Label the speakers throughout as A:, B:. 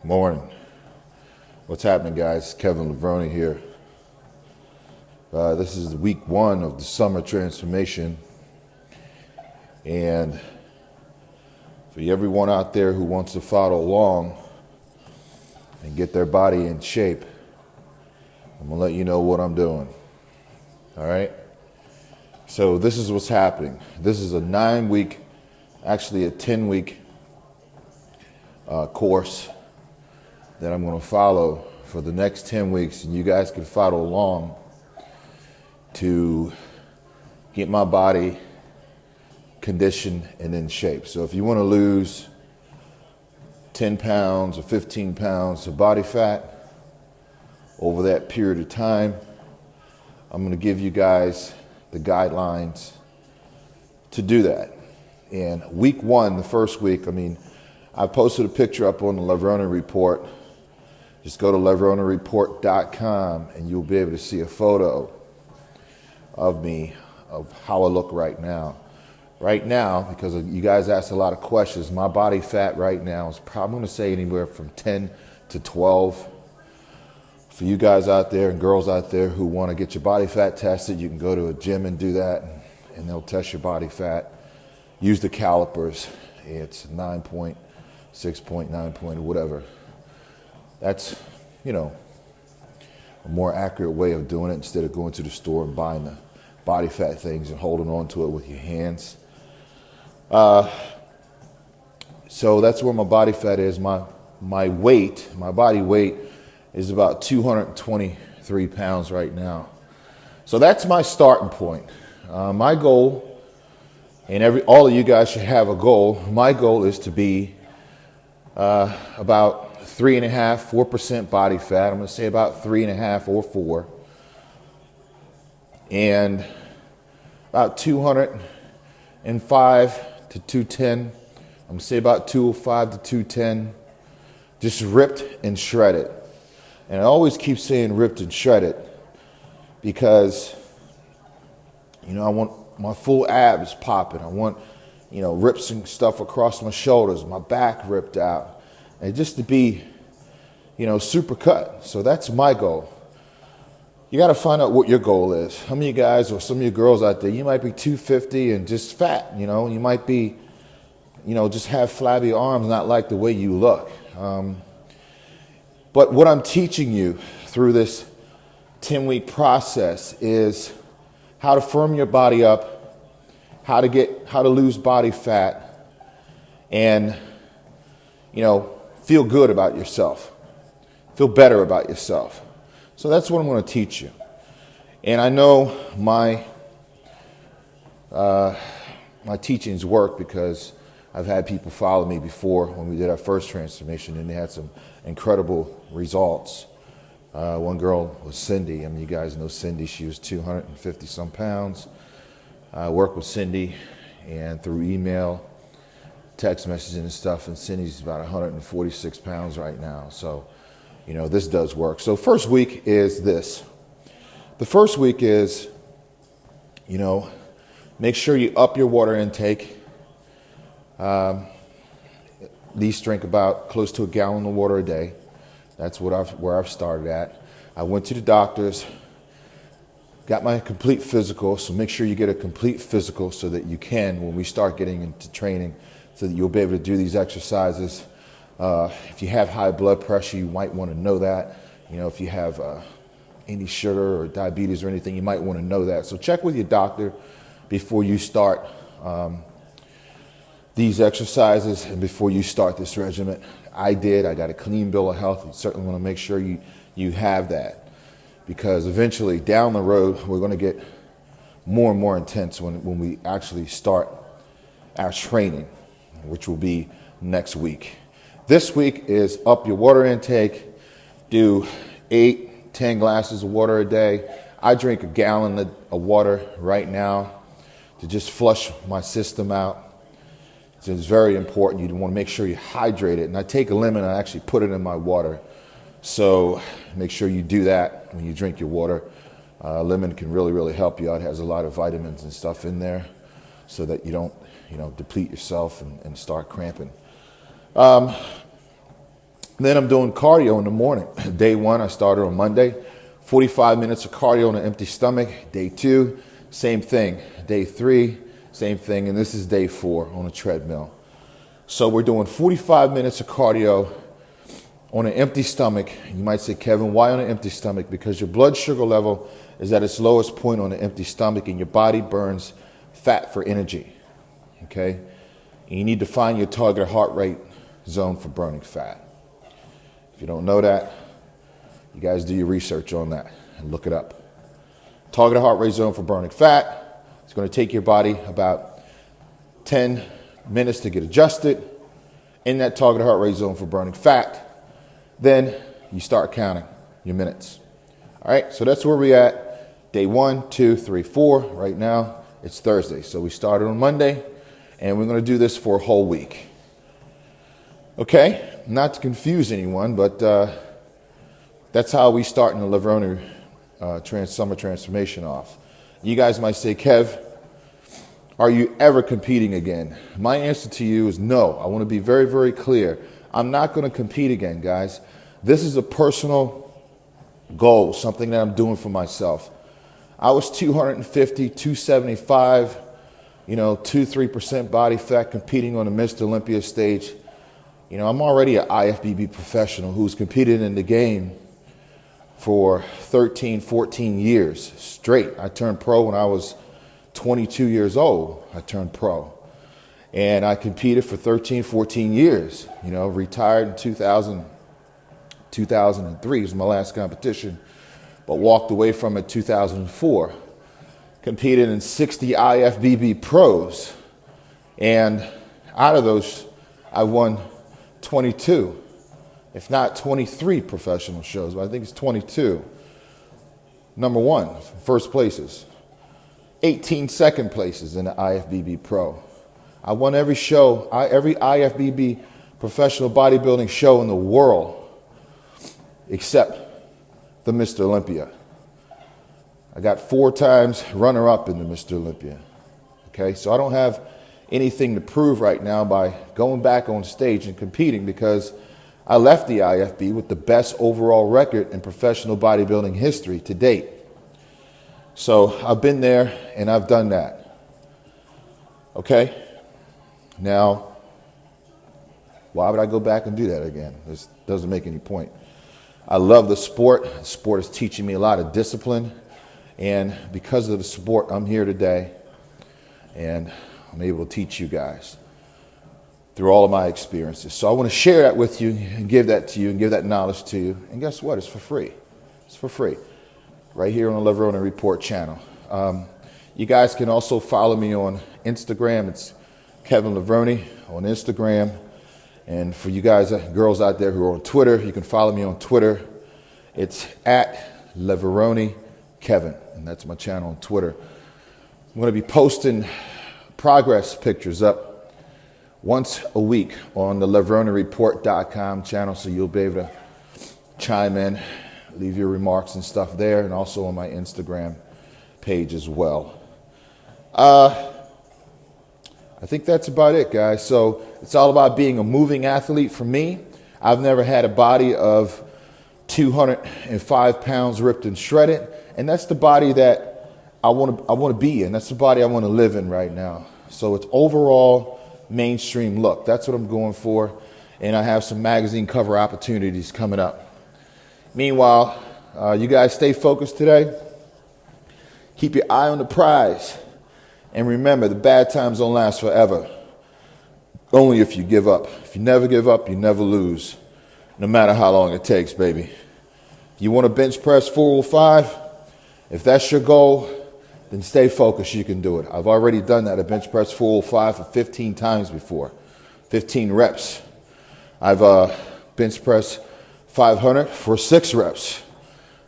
A: Morning. What's happening, guys? Kevin Levrone here. This is week one of the summer transformation. And for everyone out there who wants to follow along and get their body in shape, I'm going to let you know what I'm doing. All right? So this is what's happening. This is a 9-week, actually a 10-week course that I'm going to follow for the next 10 weeks, and you guys can follow along to get my body conditioned and in shape. So if you want to lose 10 pounds or 15 pounds of body fat over that period of time, I'm going to give you guys the guidelines to do that. And week one, the first week, I posted a picture up on the Levrone report. Just go to LevroneReport.com and you'll be able to see a photo of me, of how I look right now. Right now, because you guys asked a lot of questions, my body fat right now is probably going to say anywhere from 10 to 12. For you guys out there and girls out there who want to get your body fat tested, you can go to a gym and do that, and they'll test your body fat. Use the calipers. It's 9.6, 9 whatever. That's, a more accurate way of doing it instead of going to the store and buying the body fat things and holding on to it with your hands. So that's where my body fat is. My weight, my body weight is about 223 pounds right now. So that's my starting point. My goal, and all of you guys should have a goal. My goal is to be about 3.5–4% body fat. I'm going to say about 3.5 or 4. And about 205 to 210. I'm going to say about 205 to 210. Just ripped and shredded. And I always keep saying ripped and shredded because, I want my full abs popping. I want, rips and stuff across my shoulders, my back ripped out. And just to be, super cut. So that's my goal. You got to find out what your goal is. How many of you guys or some of you girls out there, you might be 250 and just fat, you might be, just have flabby arms, not like the way you look. But what I'm teaching you through this 10-week process is how to firm your body up, how to lose body fat, and, feel good about yourself. Feel better about yourself. So that's what I'm going to teach you. And I know my teachings work because I've had people follow me before when we did our first transformation, and they had some incredible results. One girl was Cindy. You guys know Cindy. She was 250 some pounds. I worked with Cindy and through email, text messaging and stuff, and Cindy's about 146 pounds right now. So, this does work. So first week is this. The first week is, make sure you up your water intake. At least drink about close to a gallon of water a day. That's where I've started at. I went to the doctors, got my complete physical, so make sure you get a complete physical so that you can, when we start getting into training, so that you'll be able to do these exercises. If you have high blood pressure, you might want to know that. If you have any sugar or diabetes or anything, you might want to know that. So check with your doctor before you start these exercises and before you start this regimen. I got a clean bill of health. You certainly want to make sure you have that, because eventually down the road, we're going to get more and more intense when we actually start our training, which will be next week. This week is up your water intake. Do 8–10 glasses of water a day. I drink a gallon of water right now to just flush my system out. So it's very important. You want to make sure you hydrate it. And I take a lemon and I actually put it in my water. So make sure you do that when you drink your water. Lemon can really, really help you out. It has a lot of vitamins and stuff in there so that you don't, deplete yourself and start cramping. Then I'm doing cardio in the morning. Day 1, I started on Monday. 45 minutes of cardio on an empty stomach. Day 2, same thing. Day 3, same thing. And this is day 4 on a treadmill. So we're doing 45 minutes of cardio on an empty stomach. You might say, Kevin, why on an empty stomach? Because your blood sugar level is at its lowest point on an empty stomach, and your body burns fat for energy. Okay? And you need to find your target heart rate zone for burning fat. If you don't know that, you guys do your research on that and look it up. Target heart rate zone for burning fat. It's going to take your body about 10 minutes to get adjusted in that target heart rate zone for burning fat. Then you start counting your minutes. All right, so that's where we're at. Day 1, 2, 3, 4. Right now, it's Thursday. So we started on Monday, and we're going to do this for a whole week. Okay, not to confuse anyone, but that's how we start in the Levrone Summer Transformation off. You guys might say, Kev, are you ever competing again? My answer to you is no. I want to be very, very clear. I'm not going to compete again, guys. This is a personal goal, something that I'm doing for myself. I was 250, 275, 2-3% body fat competing on the Mr. Olympia stage. I'm already an IFBB professional who's competed in the game for 13, 14 years straight. I turned pro when I was 22 years old. I turned pro. And I competed for 13, 14 years. Retired in 2003 was my last competition, but walked away from it 2004. Competed in 60 IFBB pros. And out of those, I won 22, if not 23 professional shows, but I think it's 22. Number 1, first places. 18 second places in the IFBB Pro. I won every show, every IFBB professional bodybuilding show in the world, except the Mr. Olympia. I got 4 times runner-up in the Mr. Olympia. Okay, so I don't have anything to prove right now by going back on stage and competing, because I left the IFB with the best overall record in professional bodybuilding history to date. So I've been there and I've done that. Okay? Now, why would I go back and do that again? This doesn't make any point. I love the sport. The sport is teaching me a lot of discipline. And because of the sport, I'm here today. And I'm able to teach you guys through all of my experiences. So I want to share that with you and give that to you and give that knowledge to you. And guess what? It's for free. It's for free. Right here on the Levrone Report channel. You guys can also follow me on Instagram. It's Kevin Levrone on Instagram. And for you guys, girls out there who are on Twitter, you can follow me on Twitter. It's at Levrone Kevin. And that's my channel on Twitter. I'm going to be posting progress pictures up once a week on the LevroneReport.com channel, so you'll be able to chime in, leave your remarks and stuff there, and also on my Instagram page as well. I think that's about it, guys. So it's all about being a moving athlete for me. I've never had a body of 205 pounds ripped and shredded, and that's the body that I want to be in. That's the body I want to live in right now. So it's overall mainstream look. That's what I'm going for. And I have some magazine cover opportunities coming up. Meanwhile, you guys stay focused today. Keep your eye on the prize. And remember, the bad times don't last forever. Only if you give up. If you never give up, you never lose. No matter how long it takes, baby. You want to bench press 405? If that's your goal, then stay focused. You can do it. I've already done that. I bench press 405 for 15 times before. 15 reps. I've bench press 500 for 6 reps.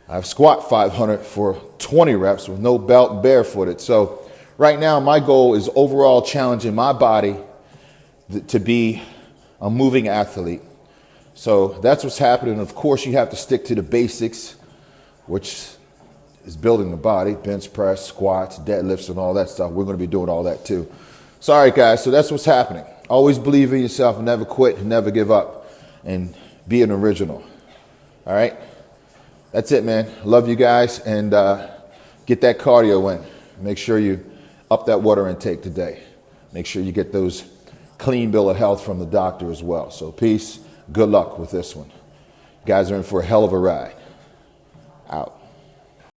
A: I've squat 500 for 20 reps with no belt and barefooted. So right now my goal is overall challenging my body to be a moving athlete. So that's what's happening. Of course, you have to stick to the basics, which is building the body, bench press, squats, deadlifts, and all that stuff. We're going to be doing all that too. Sorry, guys. So that's what's happening. Always believe in yourself, never quit, and never give up. And be an original. All right? That's it, man. Love you guys, and get that cardio in. Make sure you up that water intake today. Make sure you get those clean bill of health from the doctor as well. So peace. Good luck with this one. You guys are in for a hell of a ride. Out.